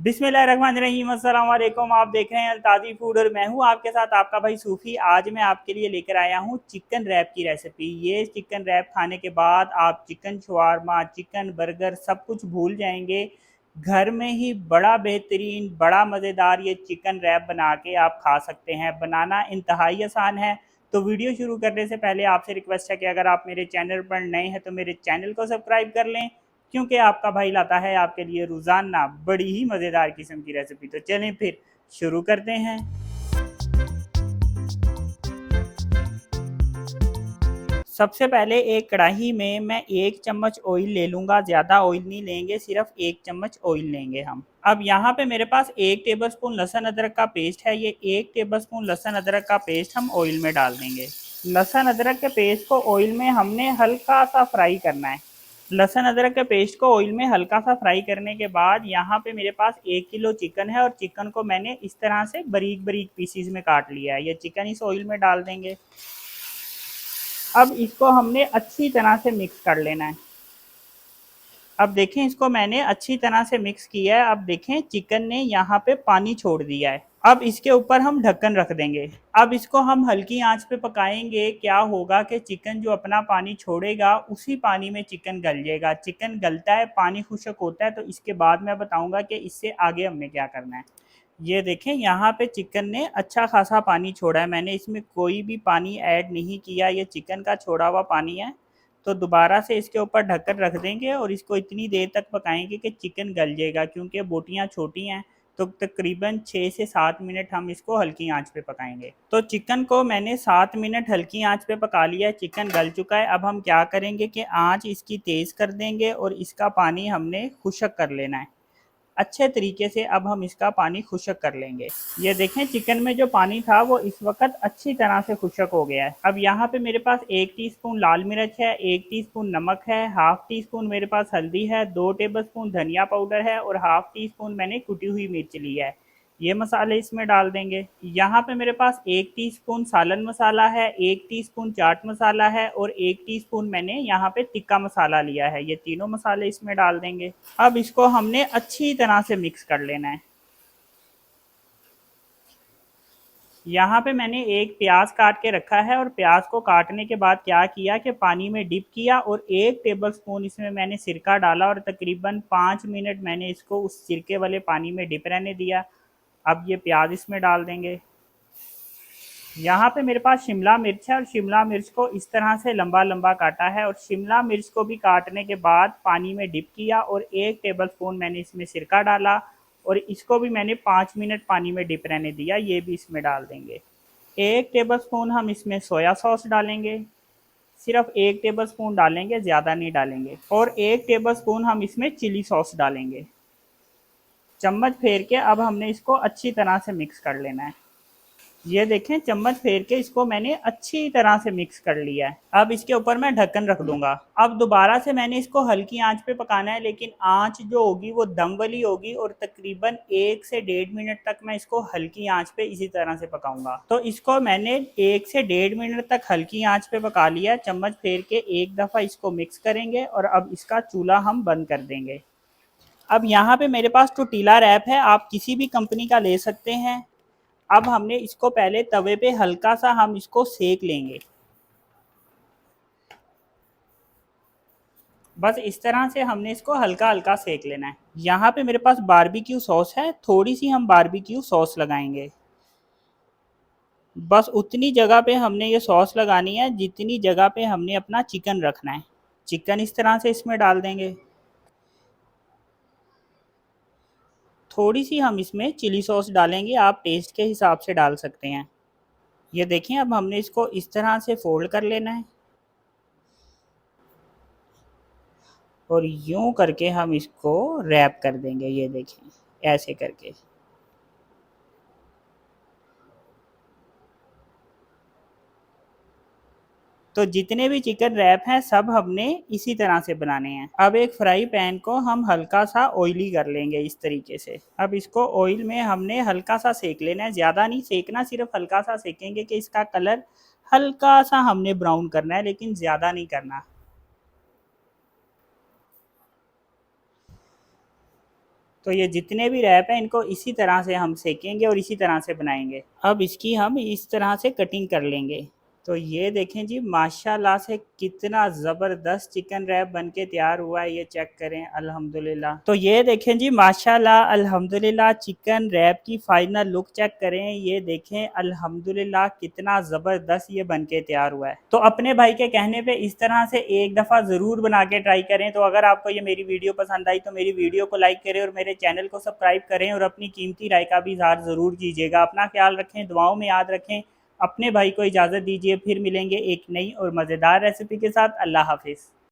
बिस्मिल्लाहिर्रहमानिर्रहीम, अस्सलाम वालेकुम। आप देख रहे हैं ताज़ी फूड और मैं हूं आपके साथ आपका भाई सूफ़ी। आज मैं आपके लिए लेकर आया हूं चिकन रैप की रेसिपी। ये चिकन रैप खाने के बाद आप चिकन शवारमा, चिकन बर्गर सब कुछ भूल जाएंगे। घर में ही बड़ा बेहतरीन, बड़ा मज़ेदार ये चिकन रैप बना के आप खा सकते हैं। बनाना इंतहाई आसान है। तो वीडियो शुरू करने से पहले आपसे रिक्वेस्ट है कि अगर आप मेरे चैनल पर नए हैं तो मेरे चैनल को सब्सक्राइब कर लें, क्योंकि आपका भाई लाता है आपके लिए रोज़ाना बड़ी ही मज़ेदार किस्म की रेसिपी। तो चलें फिर शुरू करते हैं। सबसे पहले एक कढ़ाई में मैं 1 चम्मच ऑयल ले लूँगा। ज़्यादा ऑयल नहीं लेंगे, सिर्फ 1 चम्मच ऑयल लेंगे हम। अब यहाँ पे मेरे पास 1 टेबलस्पून लहसुन अदरक का पेस्ट है। ये 1 टेबलस्पून लहसुन अदरक का पेस्ट हम ऑयल में डाल देंगे। लहसुन अदरक के पेस्ट को ऑयल में हमने हल्का सा फ्राई करना है। लहसुन अदरक के पेस्ट को ऑयल में हल्का सा फ्राई करने के बाद यहाँ पे मेरे पास 1 किलो चिकन है और चिकन को मैंने इस तरह से बारीक बारीक पीसीज में काट लिया है। ये चिकन इस ऑयल में डाल देंगे। अब इसको हमने अच्छी तरह से मिक्स कर लेना है। अब देखें, इसको मैंने अच्छी तरह से मिक्स किया है। अब देखें चिकन ने यहाँ पे पानी छोड़ दिया है। अब इसके ऊपर हम ढक्कन रख देंगे। अब इसको हम हल्की आंच पे पकाएंगे। क्या होगा कि चिकन जो अपना पानी छोड़ेगा उसी पानी में चिकन गल जाएगा। चिकन गलता है, पानी खुश्क होता है, तो इसके बाद मैं बताऊंगा कि इससे आगे हमने क्या करना है। ये देखें, यहाँ पे चिकन ने अच्छा खासा पानी छोड़ा है। मैंने इसमें कोई भी पानी ऐड नहीं किया, ये चिकन का छोड़ा हुआ पानी है। तो दोबारा से इसके ऊपर ढक्कन रख देंगे और इसको इतनी देर तक पकाएंगे कि चिकन गल जाएगा, क्योंकि बोटियाँ छोटी हैं। तो तकरीबन 6 से 7 मिनट हम इसको हल्की आंच पे पकाएंगे। तो चिकन को मैंने 7 मिनट हल्की आंच पे पका लिया है, चिकन गल चुका है। अब हम क्या करेंगे कि आंच इसकी तेज़ कर देंगे और इसका पानी हमने खुश्क कर लेना है अच्छे तरीके से। अब हम इसका पानी खुश्क कर लेंगे। ये देखें, चिकन में जो पानी था वो इस वक्त अच्छी तरह से खुश्क हो गया है। अब यहाँ पे मेरे पास 1 टीस्पून लाल मिर्च है, 1 टीस्पून नमक है, हाफ टी स्पून मेरे पास हल्दी है, 2 टेबलस्पून धनिया पाउडर है और हाफ टी स्पून मैंने कुटी हुई मिर्च ली है। ये मसाले इसमें डाल देंगे। यहाँ पे मेरे पास 1 टीस्पून सालन मसाला है, 1 टीस्पून चाट मसाला है और 1 टीस्पून मैंने यहाँ पे टिक्का मसाला लिया है। ये तीनों मसाले इसमें डाल देंगे। अब इसको हमने अच्छी तरह से मिक्स कर लेना है। यहाँ पे मैंने एक प्याज काट के रखा है और प्याज को काटने के बाद क्या किया कि पानी में डिप किया और 1 टेबलस्पून इसमें मैंने सिरका डाला और तकरीबन 5 मिनट मैंने इसको उस सिरके वाले पानी में डिप रहने दिया। अब ये प्याज इसमें डाल देंगे। यहाँ पे मेरे पास शिमला मिर्च है और शिमला मिर्च को इस तरह से लंबा लंबा काटा है और शिमला मिर्च को भी काटने के बाद पानी में डिप किया और 1 टेबलस्पून मैंने इसमें सिरका डाला और इसको भी मैंने 5 मिनट पानी में डिप रहने दिया। ये भी इसमें डाल देंगे। 1 टेबलस्पून हम इसमें सोया सॉस डालेंगे, सिर्फ 1 टेबलस्पून डालेंगे, ज़्यादा नहीं डालेंगे। और 1 टेबलस्पून हम इसमें चिली सॉस डालेंगे। चम्मच फेर के अब हमने इसको अच्छी तरह से मिक्स कर लेना है। ये देखें, चम्मच फेर के इसको मैंने अच्छी तरह से मिक्स कर लिया है। अब इसके ऊपर मैं ढक्कन रख दूंगा। अब दोबारा से मैंने इसको हल्की आंच पे पकाना है, लेकिन आंच जो होगी वो दम वाली होगी और तकरीबन 1 से 1.5 मिनट तक मैं इसको हल्की आंच पे इसी तरह से पकाऊंगा। तो इसको मैंने 1 से 1.5 मिनट तक हल्की आंच पे पका लिया। चम्मच फेर के एक दफ़ा इसको मिक्स करेंगे और अब इसका चूल्हा हम बंद कर देंगे। अब यहाँ पे मेरे पास टोर्टिला रैप है, आप किसी भी कंपनी का ले सकते हैं। अब हमने इसको पहले तवे पे हल्का सा हम इसको सेक लेंगे। बस इस तरह से हमने इसको हल्का हल्का सेक लेना है। यहाँ पे मेरे पास बारबेक्यू सॉस है, थोड़ी सी हम बारबेक्यू सॉस लगाएंगे। बस उतनी जगह पे हमने ये सॉस लगानी है जितनी जगह पे हमने अपना चिकन रखना है। चिकन इस तरह से इसमें डाल देंगे। थोड़ी सी हम इसमें चिली सॉस डालेंगे, आप टेस्ट के हिसाब से डाल सकते हैं। ये देखें, अब हमने इसको इस तरह से फोल्ड कर लेना है और यूं करके हम इसको रैप कर देंगे। ये देखें, ऐसे करके। तो जितने भी चिकन रैप हैं सब हमने इसी तरह से बनाने हैं। अब एक फ्राई पैन को हम हल्का सा ऑयली कर लेंगे इस तरीके से। अब इसको ऑयल में हमने हल्का सा सेक लेना है, ज़्यादा नहीं सेकना, सिर्फ हल्का सा सेकेंगे कि इसका कलर हल्का सा हमने ब्राउन करना है, लेकिन ज़्यादा नहीं करना। तो ये जितने भी रैप हैं इनको इसी तरह से हम सेकेंगे और इसी तरह से बनाएंगे। अब इसकी हम इस तरह से कटिंग कर लेंगे। तो ये देखें जी, माशाल्लाह से कितना ज़बरदस्त चिकन रैप बन के तैयार हुआ है, ये चेक करें अल्हम्दुलिल्लाह। तो ये देखें जी, माशाल्लाह अल्हम्दुलिल्लाह चिकन रैप की फाइनल लुक चेक करें, ये देखें अल्हम्दुलिल्लाह कितना ज़बरदस्त ये बन के तैयार हुआ है। तो अपने भाई के कहने पे इस तरह से एक दफ़ा ज़रूर बना के ट्राई करें। तो अगर आपको ये मेरी वीडियो पसंद आई तो मेरी वीडियो को लाइक करें और मेरे चैनल को सब्सक्राइब करें और अपनी कीमती राय का भी इज़हार ज़रूर कीजिएगा। अपना ख्याल रखें, दुआओं में याद रखें। अपने भाई को इजाज़त दीजिए, फिर मिलेंगे एक नई और मज़ेदार रेसिपी के साथ। अल्लाह हाफिज़।